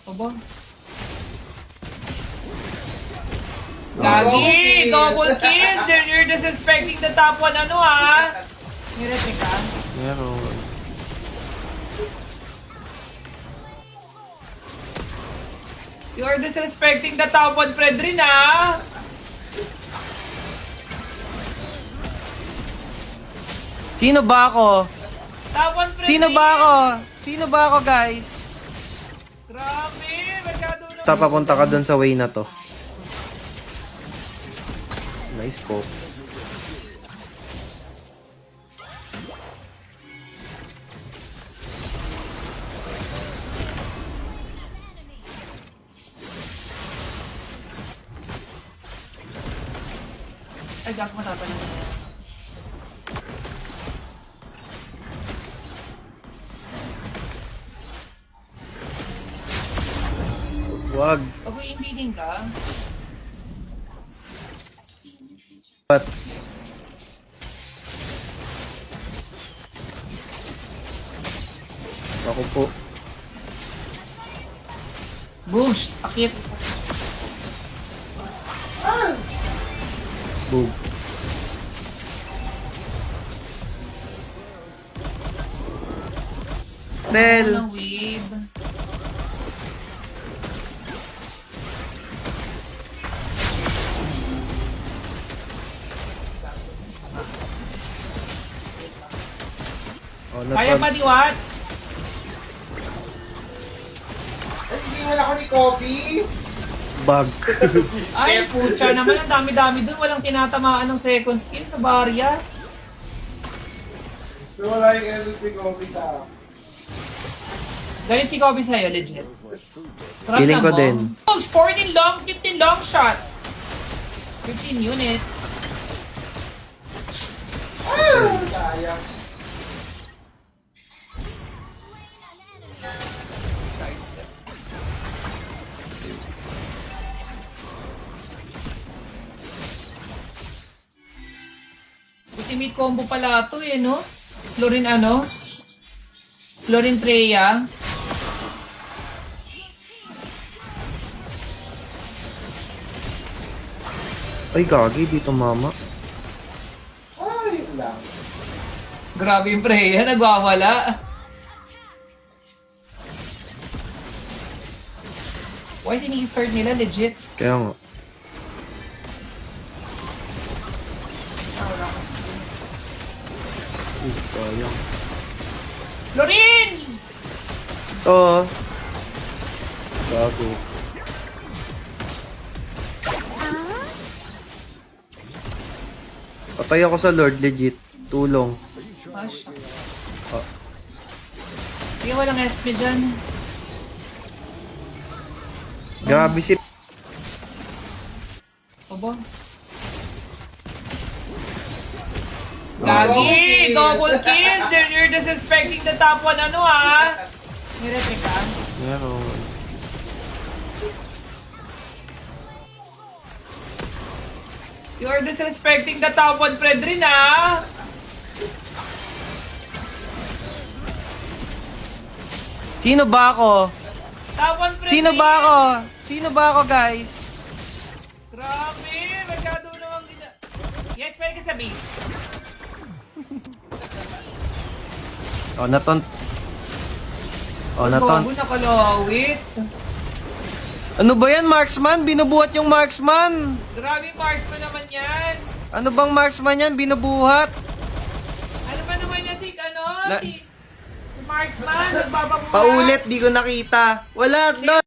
Aba. Gagi! Double kill! You're disrespecting the top one, ano ah? Nirete ka? Meron. You're disrespecting the top one, Fredrin ah! Sino ba ako? Top one, Fredrin! Sino ba ako? Sino ba ako, guys? Grabe! Masyado na... Basta papunta ka dun sa way na to. Nice po. Ay, gag, matapa na. Wag. Pag may invading ka, Bats. Ako po. boosh! Sakit! Boom. Tel. Ng wave. Oh, Kaya pa di what? Hindi wala ako ni Kobe. Bug. Ay, pucha naman. Ang dami-dami dun. Walang tinatamaan ng second skill sa barya. So wala yung endless ni Kobe sa... Galing si Kobe sa'yo, legit. Trap Feeling na ko mo. din. Oh, 14 long, 15 long shot. 15 units. Sayang. Ultimate combo pala ito eh, no? Florin ano? Florin Freya. Ay, gagi. Dito, mama. Ay, lang. Grabe yung Freya, nagwawala. Why tiniki-start nila? Legit. Kaya nga. Sayang. Florin! Oo. Gago. Patay ako sa Lord, legit. Tulong. Ah, shucks. Ah. Sige, walang SP dyan. Grabe si... Aba. Gagi! Double kill! You're disrespecting the top one, ano ah? Nirete ka? Meron. You're disrespecting the top one, Fredrin ah! Sino ba ako? Top one, Fredrin! Sino ba ako? Sino ba ako, guys? Grabe! Masyado namang gina... Yes, pwede ka sabihin. Oh, naton... Oh, naton... Bago nakalawit. Ano ba yan, marksman? Binubuhat yung marksman! Grabe, Mars pa naman yan. Ano bang marksman yan? Binubuhat! Ano ba naman yan si, ano? Na- Si Marksman, nagbababuhat. Paulit, di ko nakita. Wala, no!